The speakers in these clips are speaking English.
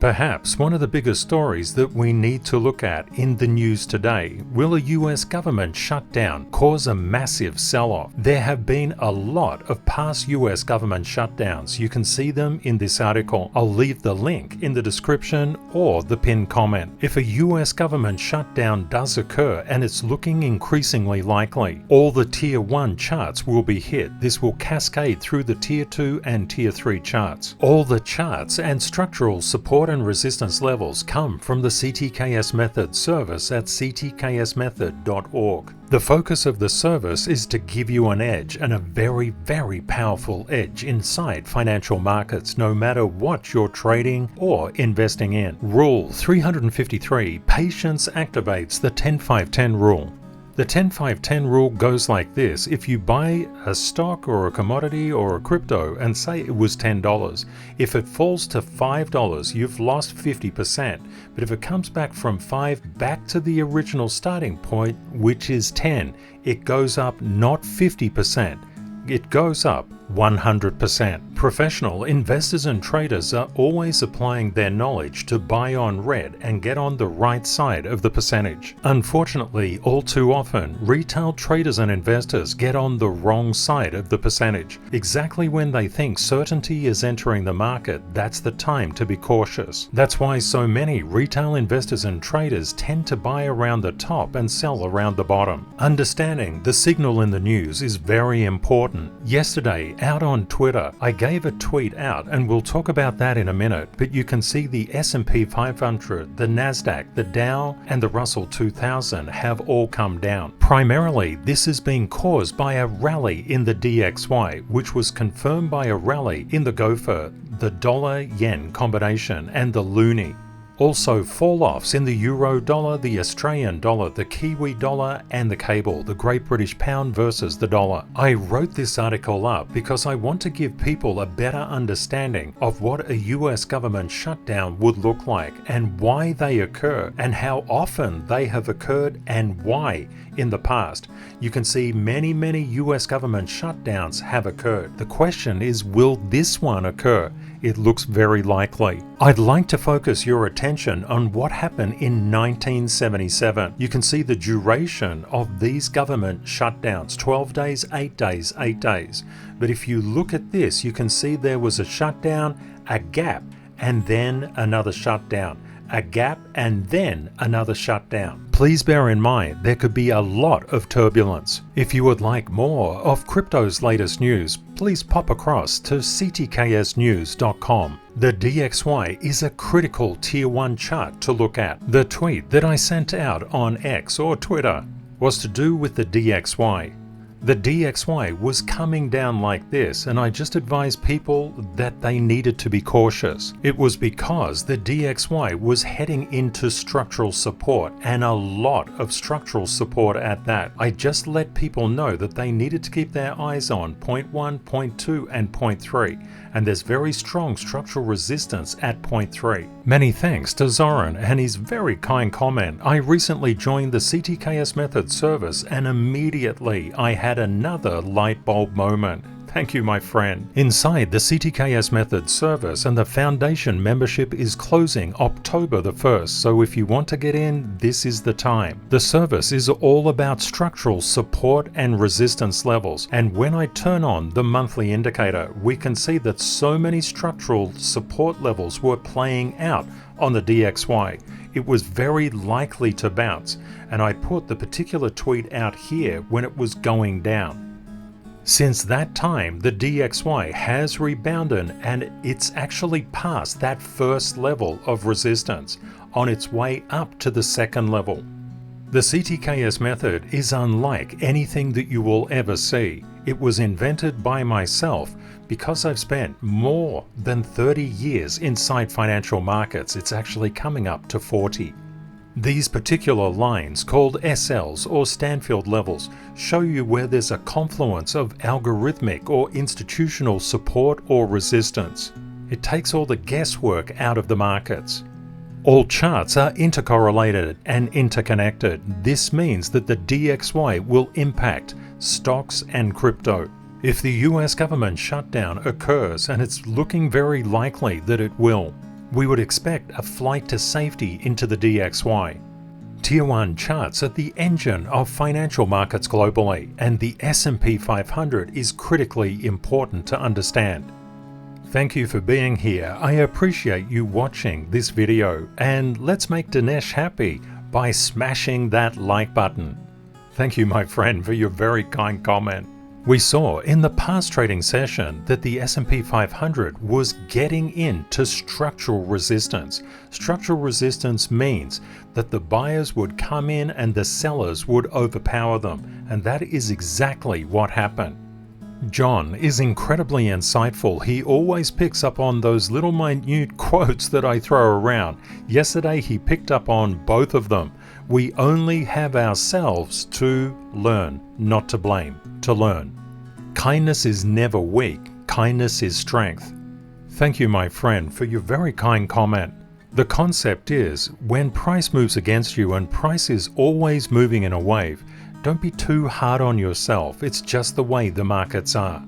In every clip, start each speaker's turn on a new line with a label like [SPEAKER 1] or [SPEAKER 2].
[SPEAKER 1] Perhaps one of the biggest stories that we need to look at in the news today: will a US government shutdown cause a massive sell-off? There have been a lot of past US government shutdowns. You can see them in this article. I'll leave the link in the description or the pinned comment. If a US government shutdown does occur, and it's looking increasingly likely, all the Tier 1 charts will be hit. This will cascade through the Tier 2 and Tier 3 charts. All the charts and structural support and resistance levels come from the CTKS method service at ctksmethod.org. The focus of the service is to give you an edge, and a very, very powerful edge inside financial markets, no matter what you're trading or investing in. Rule 353: patience activates the 10-5-10 rule. The 10-5-10 rule goes like this: if you buy a stock or a commodity or a crypto and say it was $10, if it falls to $5, you've lost 50%. But if it comes back from 5 back to the original starting point, which is 10, it goes up not 50%, it goes up 100%. Professional investors and traders are always applying their knowledge to buy on red and get on the right side of the percentage. Unfortunately, all too often, retail traders and investors get on the wrong side of the percentage. Exactly when they think certainty is entering the market, that's the time to be cautious. That's why so many retail investors and traders tend to buy around the top and sell around the bottom. Understanding the signal in the news is very important. Yesterday, out on Twitter, I gave a tweet out, and we'll talk about that in a minute, but you can see the S&P 500, the NASDAQ, the Dow, and the Russell 2000 have all come down. Primarily, this is being caused by a rally in the DXY, which was confirmed by a rally in the Gopher, the dollar-yen combination, and the loonie. Also fall-offs in the euro dollar, the Australian dollar, the Kiwi dollar, and the cable, the Great British Pound versus the dollar. I wrote this article up because I want to give people a better understanding of what a US government shutdown would look like, and why they occur, and how often they have occurred, and why in the past. You can see many US government shutdowns have occurred. The question is, will this one occur? It looks very likely. I'd like to focus your attention on what happened in 1977. You can see the duration of these government shutdowns: 12 days, 8 days, 8 days. But if you look at this, you can see there was a shutdown, a gap, and then another shutdown. A gap, and then another shutdown. Please bear in mind, there could be a lot of turbulence. If you would like more of crypto's latest news, please pop across to ctksnews.com. The DXY is a critical Tier 1 chart to look at. The tweet that I sent out on X or Twitter was to do with the DXY. The DXY was coming down like this, and I just advised people that they needed to be cautious. It was because the DXY was heading into structural support, and a lot of structural support at that. I just let people know that they needed to keep their eyes on point 1, point 2, and point 3, and there's very strong structural resistance at point 3. Many thanks to Zoran and his very kind comment. I recently joined the CTKS method service, and immediately I had another light bulb moment. Thank you, my friend. Inside the CTKS method service, and the foundation membership is closing October the 1st, so if you want to get in, this is the time. The service is all about structural support and resistance levels, and when I turn on the monthly indicator, we can see that so many structural support levels were playing out on the DXY. It was very likely to bounce, and I put the particular tweet out here when it was going down. Since that time, the DXY has rebounded, and it's actually past that first level of resistance, on its way up to the second level. The CTKS method is unlike anything that you will ever see. It was invented by myself because I've spent more than 30 years inside financial markets. It's actually coming up to 40. These particular lines, called SLs or Stanfield levels, show you where there's a confluence of algorithmic or institutional support or resistance. It takes all the guesswork out of the markets. All charts are intercorrelated and interconnected. This means that the DXY will impact stocks and crypto. If the US government shutdown occurs, and it's looking very likely that it will, we would expect a flight to safety into the DXY. Tier 1 charts are the engine of financial markets globally, and the S&P 500 is critically important to understand. Thank you for being here. I appreciate you watching this video, and let's make Dinesh happy by smashing that like button. Thank you, my friend, for your very kind comment. We saw in the past trading session that the S&P 500 was getting into structural resistance. Structural resistance means that the buyers would come in and the sellers would overpower them, and that is exactly what happened. John is incredibly insightful. He always picks up on those little minute quotes that I throw around. Yesterday he picked up on both of them. We only have ourselves to learn, not to blame, to learn. Kindness is never weak. Kindness is strength. Thank you, my friend, for your very kind comment. The concept is, when price moves against you, and price is always moving in a wave, don't be too hard on yourself. It's just the way the markets are.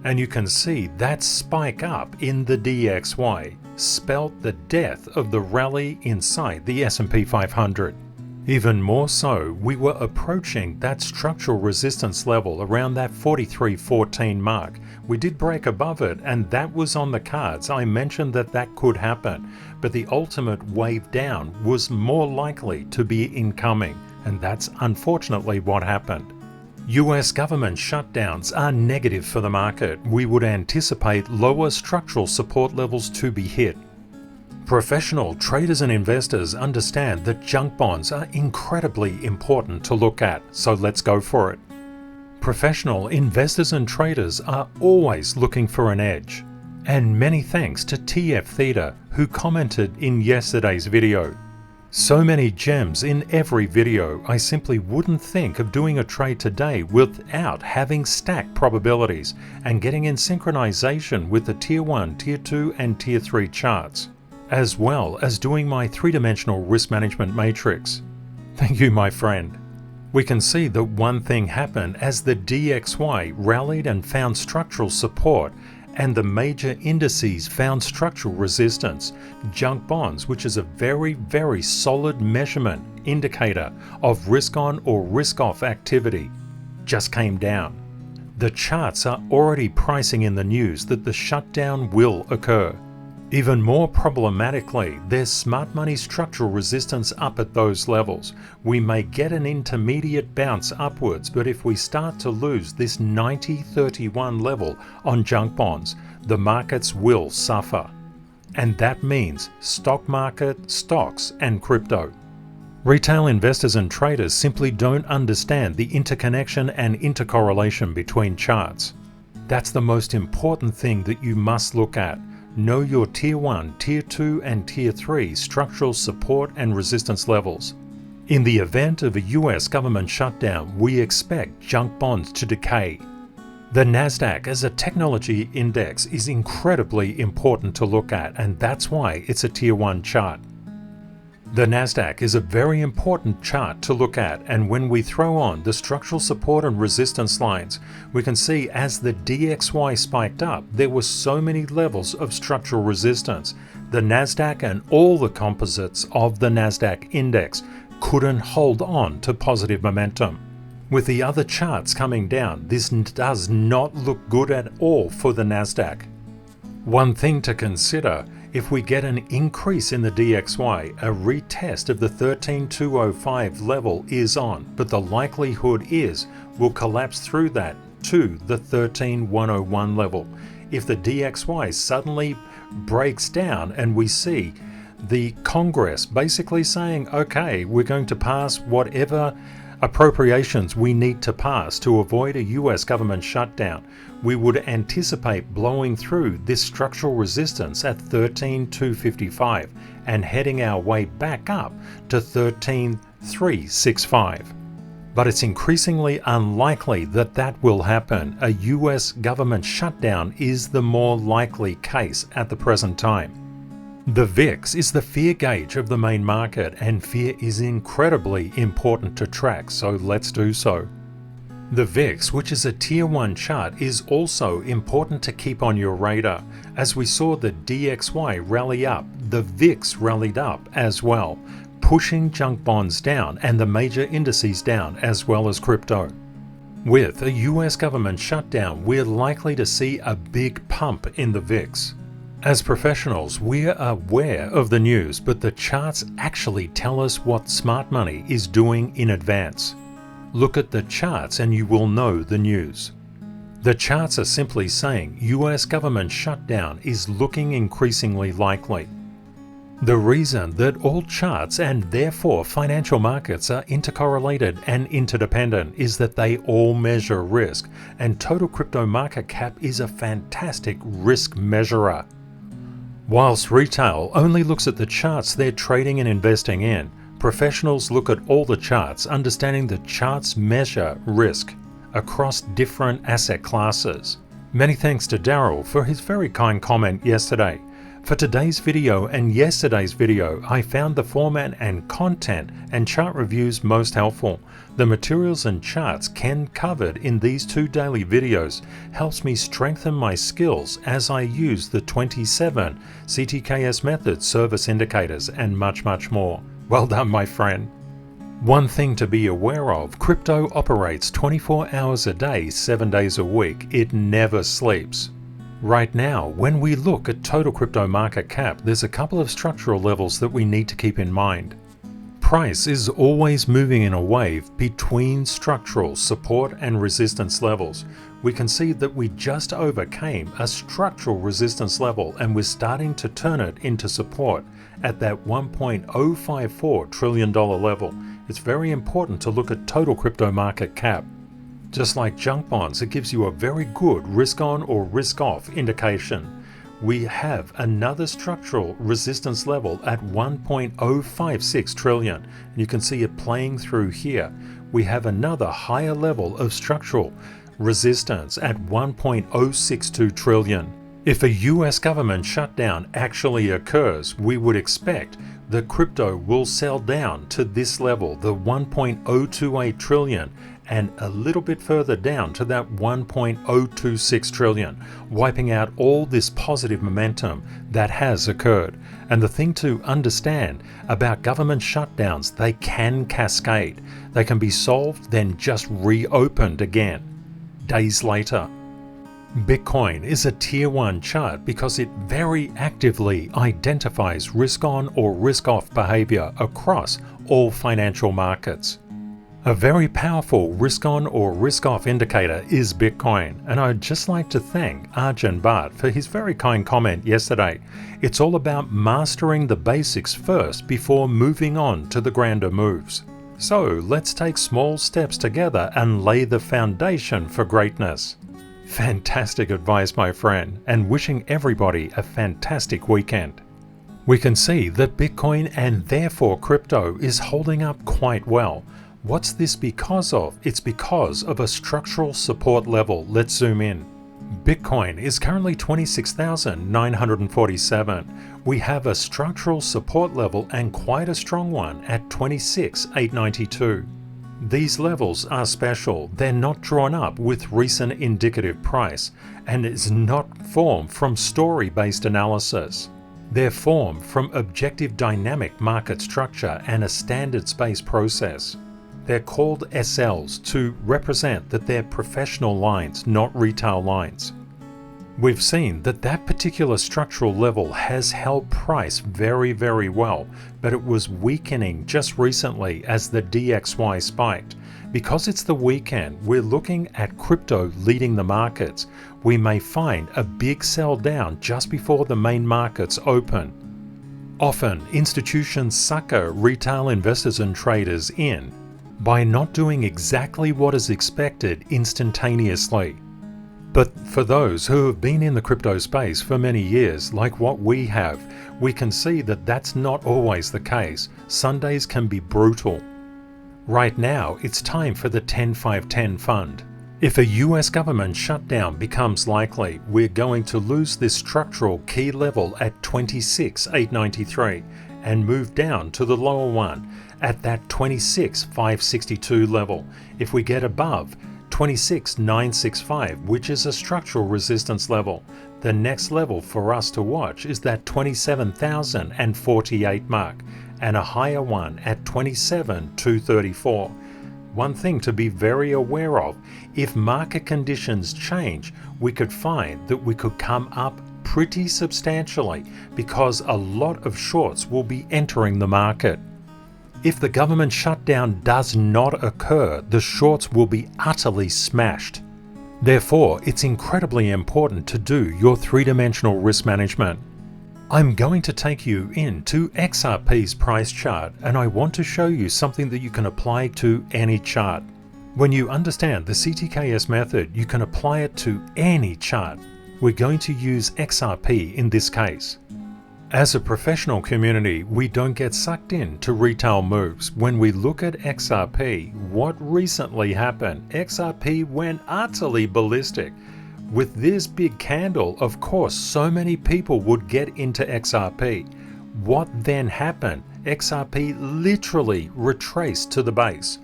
[SPEAKER 1] And you can see that spike up in the DXY spelt the death of the rally inside the S&P 500. Even more so, we were approaching that structural resistance level around that 43.14 mark. We did break above it, and that was on the cards. I mentioned that that could happen, but the ultimate wave down was more likely to be incoming, and that's unfortunately what happened. US government shutdowns are negative for the market. We would anticipate lower structural support levels to be hit. Professional traders and investors understand that junk bonds are incredibly important to look at, so let's go for it. Professional investors and traders are always looking for an edge. And many thanks to TF Theta, who commented in yesterday's video. So many gems in every video, I simply wouldn't think of doing a trade today without having stacked probabilities and getting in synchronization with the Tier 1, Tier 2 and Tier 3 charts, as well as doing my three-dimensional risk management matrix. Thank you, my friend. We can see that one thing happened as the DXY rallied and found structural support, and the major indices found structural resistance. Junk bonds, which is a very, very solid measurement indicator of risk on or risk off activity, just came down. The charts are already pricing in the news that the shutdown will occur. Even more problematically, there's smart money structural resistance up at those levels. We may get an intermediate bounce upwards, but if we start to lose this 90-31 level on junk bonds, the markets will suffer. And that means stock market, stocks, and crypto. Retail investors and traders simply don't understand the interconnection and intercorrelation between charts. That's the most important thing that you must look at. Know your Tier 1, Tier 2 and Tier 3 structural support and resistance levels. In the event of a US government shutdown, we expect junk bonds to decay. The NASDAQ as a technology index is incredibly important to look at, and that's why it's a Tier 1 chart. The NASDAQ is a very important chart to look at, and when we throw on the structural support and resistance lines, we can see as the DXY spiked up, there were so many levels of structural resistance. The NASDAQ and all the composites of the NASDAQ index couldn't hold on to positive momentum. With the other charts coming down, this does not look good at all for the NASDAQ. One thing to consider, if we get an increase in the DXY, a retest of the 13,205 level is on, but the likelihood is we'll collapse through that to the 13,101 level. If the DXY suddenly breaks down and we see the Congress basically saying, okay, we're going to pass whatever appropriations we need to pass to avoid a US government shutdown, we would anticipate blowing through this structural resistance at 13,255 and heading our way back up to 13,365. But it's increasingly unlikely that that will happen. A US government shutdown is the more likely case at the present time. The VIX is the fear gauge of the main market, and fear is incredibly important to track, so let's do so. The VIX, which is a Tier 1 chart, is also important to keep on your radar. As we saw the DXY rally up, the VIX rallied up as well, pushing junk bonds down and the major indices down, as well as crypto. With a US government shutdown, we're likely to see a big pump in the VIX. As professionals, we're aware of the news, but the charts actually tell us what smart money is doing in advance. Look at the charts and you will know the news. The charts are simply saying US government shutdown is looking increasingly likely. The reason that all charts and therefore financial markets are intercorrelated and interdependent is that they all measure risk, and total crypto market cap is a fantastic risk measurer. Whilst retail only looks at the charts they're trading and investing in, professionals look at all the charts, understanding the charts measure risk across different asset classes. Many thanks to Daryl for his very kind comment yesterday. For today's video and yesterday's video, I found the format and content and chart reviews most helpful. The materials and charts Ken covered in these 2 daily videos helps me strengthen my skills as I use the 27 CTKS method service indicators and much more. Well done, my friend. One thing to be aware of, crypto operates 24 hours a day, 7 days a week. It never sleeps. Right now, when we look at total crypto market cap, there's a couple of structural levels that we need to keep in mind. Price is always moving in a wave between structural support and resistance levels. We can see that we just overcame a structural resistance level and we're starting to turn it into support at that $1.054 trillion level. It's very important to look at total crypto market cap. Just like junk bonds, it gives you a very good risk on or risk off indication. We have another structural resistance level at 1.056 trillion. And you can see it playing through here. We have another higher level of structural resistance at 1.062 trillion. If a US government shutdown actually occurs, we would expect the crypto will sell down to this level, the 1.028 trillion, and a little bit further down to that 1.026 trillion, wiping out all this positive momentum that has occurred. And the thing to understand about government shutdowns, they can cascade. They can be solved, then just reopened again days later. Bitcoin is a Tier 1 chart because it very actively identifies risk on or risk off behavior across all financial markets. A very powerful risk on or risk off indicator is Bitcoin, and I'd just like to thank Arjun Bhatt for his very kind comment yesterday. It's all about mastering the basics first before moving on to the grander moves. So let's take small steps together and lay the foundation for greatness. Fantastic advice, my friend, and wishing everybody a fantastic weekend. We can see that Bitcoin and therefore crypto is holding up quite well. What's this because of? It's because of a structural support level. Let's zoom in. Bitcoin is currently 26,947. We have a structural support level and quite a strong one at 26,892. These levels are special. They're not drawn up with recent indicative price and is not formed from story-based analysis. They're formed from objective dynamic market structure and a standard space process. They're called SLs to represent that they're professional lines, not retail lines. We've seen that that particular structural level has held price very, very well, but it was weakening just recently as the DXY spiked. Because it's the weekend, we're looking at crypto leading the markets. We may find a big sell down just before the main markets open. Often, institutions sucker retail investors and traders in by not doing exactly what is expected instantaneously. But for those who have been in the crypto space for many years, like what we have, we can see that that's not always the case. Sundays can be brutal. Right now, it's time for the 10-5-10 fund. If a US government shutdown becomes likely, we're going to lose this structural key level at 26,893 and move down to the lower one at that 26,562 level. If we get above 26,965, which is a structural resistance level. The next level for us to watch is that 27,048 mark, and a higher one at 27,234. One thing to be very aware of, if market conditions change, we could find that we could come up pretty substantially because a lot of shorts will be entering the market. If the government shutdown does not occur, the shorts will be utterly smashed. Therefore, it's incredibly important to do your three-dimensional risk management. I'm going to take you into XRP's price chart, and I want to show you something that you can apply to any chart. When you understand the CTKS method, you can apply it to any chart. We're going to use XRP in this case. As a professional community, we don't get sucked into retail moves. When we look at XRP, what recently happened? XRP went utterly ballistic. With this big candle, of course, so many people would get into XRP. What then happened? XRP literally retraced to the base.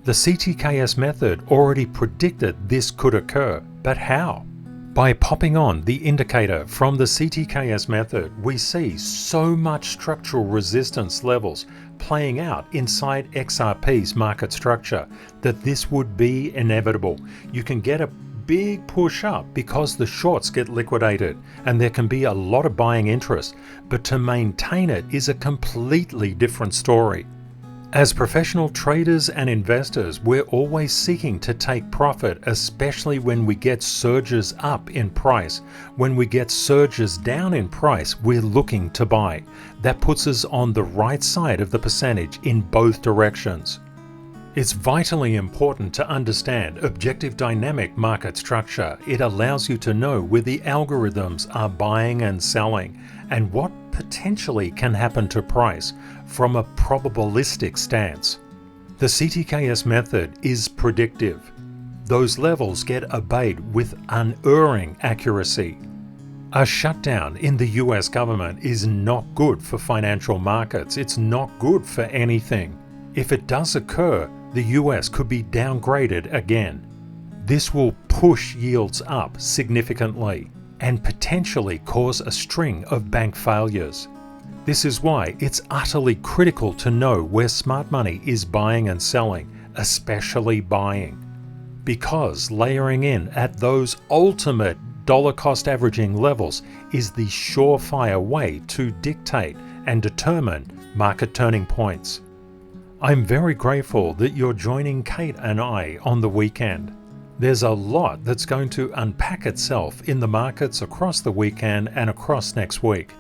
[SPEAKER 1] The CTKS method already predicted this could occur, but how? By popping on the indicator from the CTKS method, we see so much structural resistance levels playing out inside XRP's market structure that this would be inevitable. You can get a big push up because the shorts get liquidated and there can be a lot of buying interest, but to maintain it is a completely different story. As professional traders and investors, we're always seeking to take profit, especially when we get surges up in price. When we get surges down in price, we're looking to buy. That puts us on the right side of the percentage in both directions. It's vitally important to understand objective dynamic market structure. It allows you to know where the algorithms are buying and selling and what potentially can happen to price from a probabilistic stance. The CTKS method is predictive. Those levels get obeyed with unerring accuracy. A shutdown in the US government is not good for financial markets. It's not good for anything. If it does occur, the US could be downgraded again. This will push yields up significantly and potentially cause a string of bank failures. This is why it's utterly critical to know where smart money is buying and selling, especially buying. Because layering in at those ultimate dollar cost averaging levels is the surefire way to dictate and determine market turning points. I'm very grateful that you're joining Kate and I on the weekend. There's a lot that's going to unpack itself in the markets across the weekend and across next week.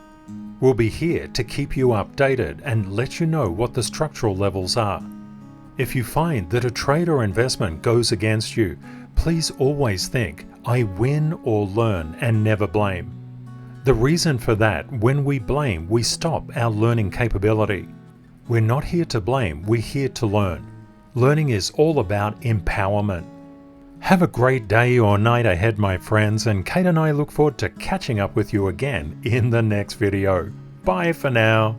[SPEAKER 1] We'll be here to keep you updated and let you know what the structural levels are. If you find that a trade or investment goes against you, please always think, I win or learn and never blame. The reason for that, when we blame, we stop our learning capability. We're not here to blame, we're here to learn. Learning is all about empowerment. Have a great day or night ahead, my friends, and Kate and I look forward to catching up with you again in the next video. Bye for now.